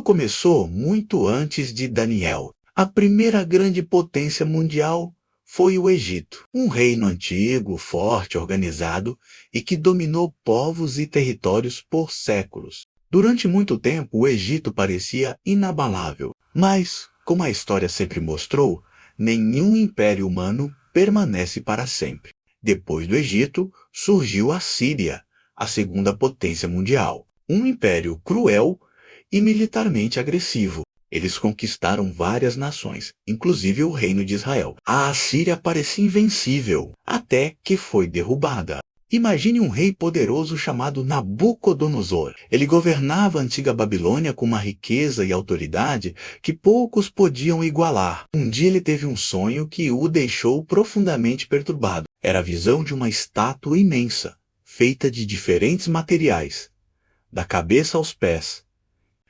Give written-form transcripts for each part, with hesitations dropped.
começou muito antes de Daniel. A primeira grande potência mundial foi o Egito, um reino antigo, forte, organizado e que dominou povos e territórios por séculos. Durante muito tempo, o Egito parecia inabalável, mas, como a história sempre mostrou, nenhum império humano permanece para sempre. Depois do Egito, surgiu a Síria, a segunda potência mundial. Um império cruel e militarmente agressivo. Eles conquistaram várias nações, inclusive o reino de Israel. A Assíria parecia invencível, até que foi derrubada. Imagine um rei poderoso chamado Nabucodonosor. Ele governava a antiga Babilônia com uma riqueza e autoridade que poucos podiam igualar. Um dia ele teve um sonho que o deixou profundamente perturbado. Era a visão de uma estátua imensa, feita de diferentes materiais, da cabeça aos pés.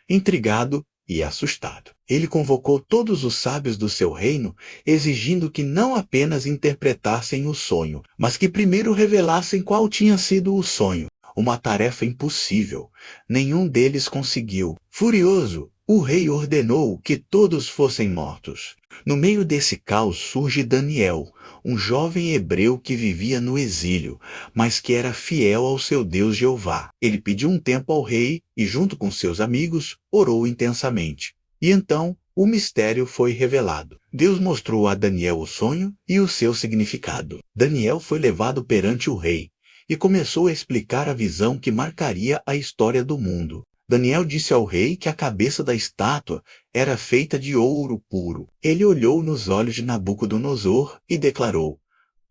Intrigado e assustado, ele convocou todos os sábios do seu reino, exigindo que não apenas interpretassem o sonho, mas que primeiro revelassem qual tinha sido o sonho. Uma tarefa impossível. Nenhum deles conseguiu. Furioso, o rei ordenou que todos fossem mortos. No meio desse caos surge Daniel, um jovem hebreu que vivia no exílio, mas que era fiel ao seu Deus Jeová. Ele pediu um tempo ao rei e, junto com seus amigos, orou intensamente. E então, o mistério foi revelado. Deus mostrou a Daniel o sonho e o seu significado. Daniel foi levado perante o rei e começou a explicar a visão que marcaria a história do mundo. Daniel disse ao rei que a cabeça da estátua era feita de ouro puro. Ele olhou nos olhos de Nabucodonosor e declarou: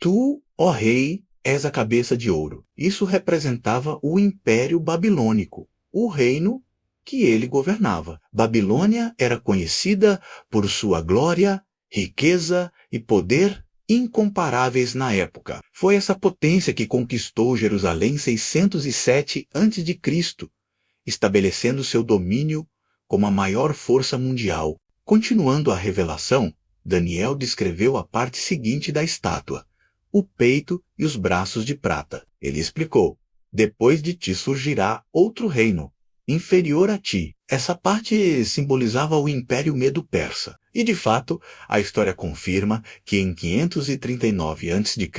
Tu, ó rei, és a cabeça de ouro. Isso representava o Império Babilônico, o reino que ele governava. Babilônia era conhecida por sua glória, riqueza e poder incomparáveis na época. Foi essa potência que conquistou Jerusalém em 607 a.C., estabelecendo seu domínio como a maior força mundial. Continuando a revelação, Daniel descreveu a parte seguinte da estátua: o peito e os braços de prata. Ele explicou: depois de ti surgirá outro reino, inferior a ti. Essa parte simbolizava o Império Medo-Persa. E, de fato, a história confirma que em 539 a.C.,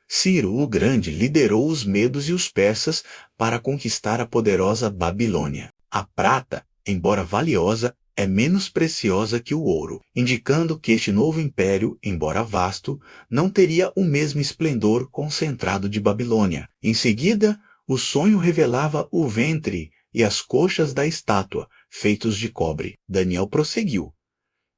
Ciro o Grande liderou os medos e os persas para conquistar a poderosa Babilônia. A prata, embora valiosa, é menos preciosa que o ouro, indicando que este novo império, embora vasto, não teria o mesmo esplendor concentrado de Babilônia. Em seguida, o sonho revelava o ventre e as coxas da estátua, feitos de cobre. Daniel prosseguiu: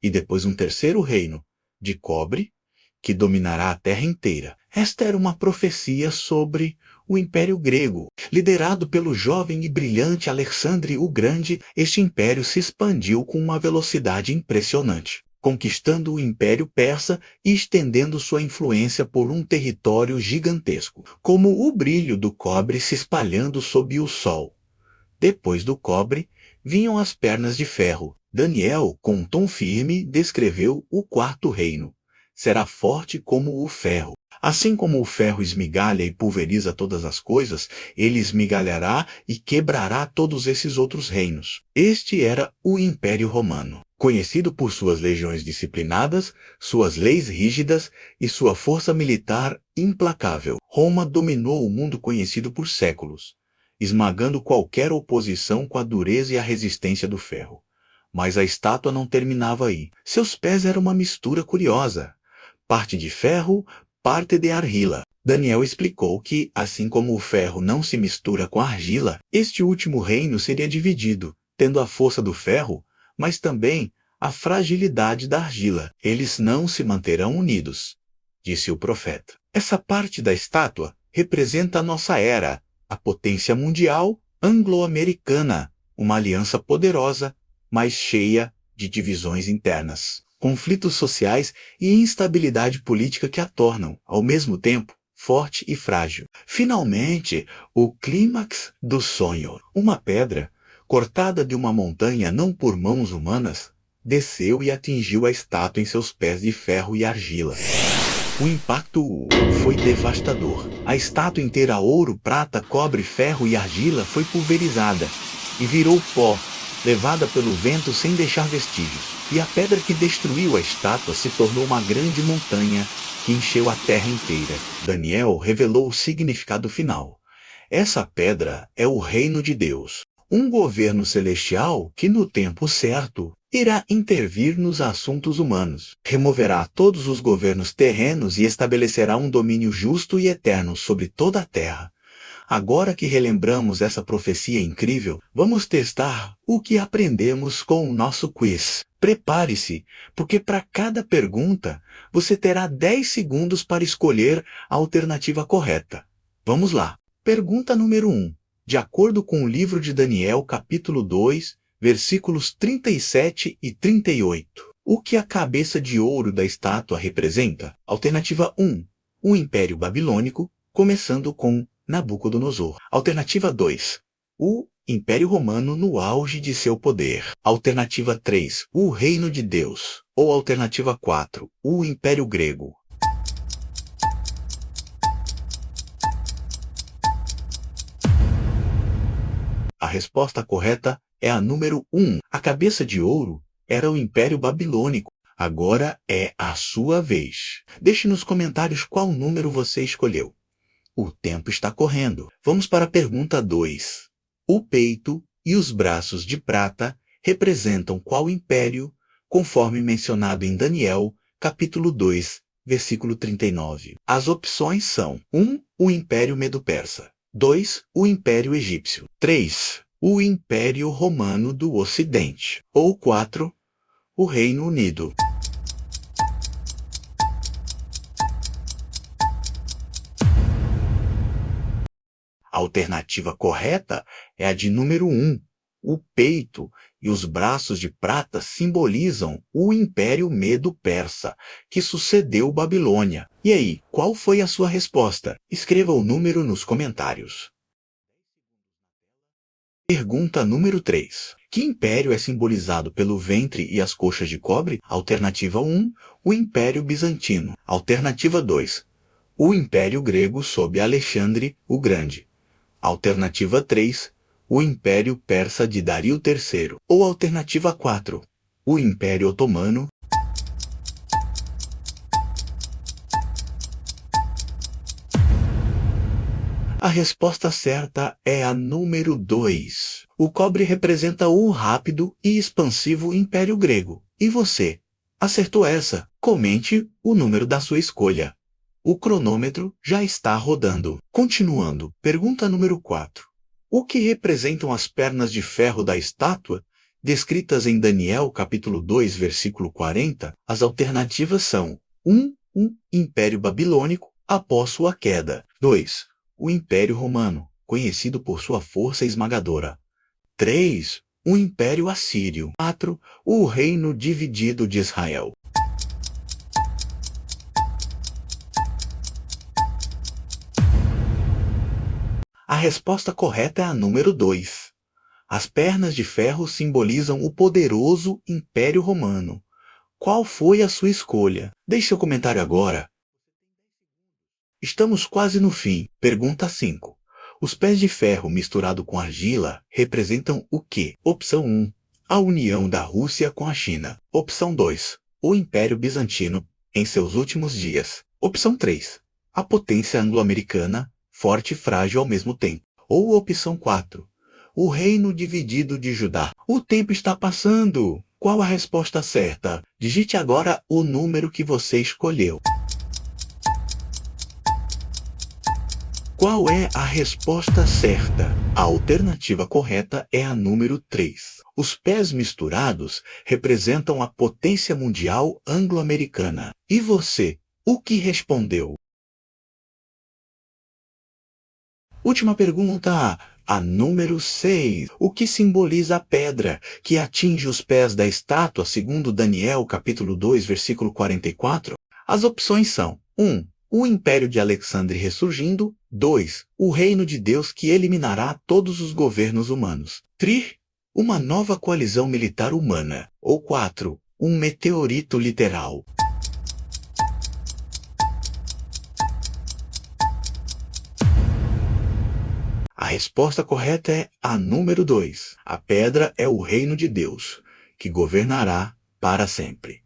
e depois um terceiro reino, de cobre, que dominará a terra inteira. Esta era uma profecia sobre o Império Grego. Liderado pelo jovem e brilhante Alexandre o Grande, este império se expandiu com uma velocidade impressionante, conquistando o Império Persa e estendendo sua influência por um território gigantesco, como o brilho do cobre se espalhando sob o sol. Depois do cobre, vinham as pernas de ferro. Daniel, com um tom firme, descreveu o quarto reino. Será forte como o ferro. Assim como o ferro esmigalha e pulveriza todas as coisas, ele esmigalhará e quebrará todos esses outros reinos. Este era o Império Romano, conhecido por suas legiões disciplinadas, suas leis rígidas e sua força militar implacável. Roma dominou o mundo conhecido por séculos, esmagando qualquer oposição com a dureza e a resistência do ferro. Mas a estátua não terminava aí. Seus pés eram uma mistura curiosa, parte de ferro, parte de argila. Daniel explicou que, assim como o ferro não se mistura com a argila, este último reino seria dividido, tendo a força do ferro, mas também a fragilidade da argila. Eles não se manterão unidos, disse o profeta. Essa parte da estátua representa a nossa era, a potência mundial anglo-americana, uma aliança poderosa, mas cheia de divisões internas, conflitos sociais e instabilidade política que a tornam, ao mesmo tempo, forte e frágil. Finalmente, o clímax do sonho. Uma pedra, cortada de uma montanha não por mãos humanas, desceu e atingiu a estátua em seus pés de ferro e argila. O impacto foi devastador. A estátua inteira, ouro, prata, cobre, ferro e argila, foi pulverizada e virou pó, levada pelo vento sem deixar vestígios. E a pedra que destruiu a estátua se tornou uma grande montanha que encheu a terra inteira. Daniel revelou o significado final. Essa pedra é o reino de Deus, um governo celestial que, no tempo certo, irá intervir nos assuntos humanos, removerá todos os governos terrenos e estabelecerá um domínio justo e eterno sobre toda a terra. Agora que relembramos essa profecia incrível, vamos testar o que aprendemos com o nosso quiz. Prepare-se, porque para cada pergunta, você terá 10 segundos para escolher a alternativa correta. Vamos lá. Pergunta número 1. De acordo com o livro de Daniel, capítulo 2, versículos 37 e 38. O que a cabeça de ouro da estátua representa? Alternativa 1. O Império Babilônico, começando com Nabucodonosor. Alternativa 2. O Império Romano no auge de seu poder. Alternativa 3. O Reino de Deus. Ou alternativa 4. O Império Grego. A resposta correta é a número 1. A cabeça de ouro era o Império Babilônico. Agora é a sua vez. Deixe nos comentários qual número você escolheu. O tempo está correndo. Vamos para a pergunta 2. O peito e os braços de prata representam qual império, conforme mencionado em Daniel, capítulo 2, versículo 39. As opções são 1. O Império Medo-Persa. 2. O Império Egípcio. 3. O Império Romano do Ocidente. Ou 4. O Reino Unido. A alternativa correta é a de número 1. O peito e os braços de prata simbolizam o Império Medo-Persa, que sucedeu Babilônia. E aí, qual foi a sua resposta? Escreva o número nos comentários. Pergunta número 3. Que império é simbolizado pelo ventre e as coxas de cobre? Alternativa 1. O Império Bizantino. Alternativa 2. O Império Grego sob Alexandre o Grande. Alternativa 3. O Império Persa de Dario III. Ou alternativa 4. O Império Otomano. A resposta certa é a número 2. O cobre representa o rápido e expansivo Império Grego. E você? Acertou essa? Comente o número da sua escolha. O cronômetro já está rodando. Continuando, pergunta número 4. O que representam as pernas de ferro da estátua, descritas em Daniel capítulo 2, versículo 40? As alternativas são 1. Um Império Babilônico após sua queda. 2. O Império Romano, conhecido por sua força esmagadora. 3. O Império Assírio. 4. O Reino Dividido de Israel. A resposta correta é a número 2. As pernas de ferro simbolizam o poderoso Império Romano. Qual foi a sua escolha? Deixe seu comentário agora. Estamos quase no fim. Pergunta 5. Os pés de ferro misturado com argila representam o quê? Opção 1. A união da Rússia com a China. Opção 2. O Império Bizantino em seus últimos dias. Opção 3. A potência anglo-americana, forte e frágil ao mesmo tempo. Ou opção 4. O reino dividido de Judá. O tempo está passando. Qual a resposta certa? Digite agora o número que você escolheu. Qual é a resposta certa? A alternativa correta é a número 3. Os pés misturados representam a potência mundial anglo-americana. E você, o que respondeu? Última pergunta, a número 6. O que simboliza a pedra que atinge os pés da estátua, segundo Daniel, capítulo 2, versículo 44? As opções são 1. O Império de Alexandre ressurgindo. 2. O Reino de Deus que eliminará todos os governos humanos. 3. Uma nova coalizão militar humana. Ou 4. Um meteorito literal. A resposta correta é a número 2. A pedra é o reino de Deus, que governará para sempre.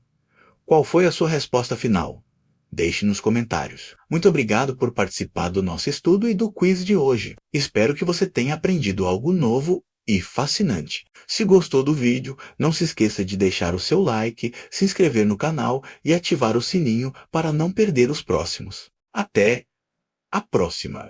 Qual foi a sua resposta final? Deixe nos comentários. Muito obrigado por participar do nosso estudo e do quiz de hoje. Espero que você tenha aprendido algo novo e fascinante. Se gostou do vídeo, não se esqueça de deixar o seu like, se inscrever no canal e ativar o sininho para não perder os próximos. Até a próxima!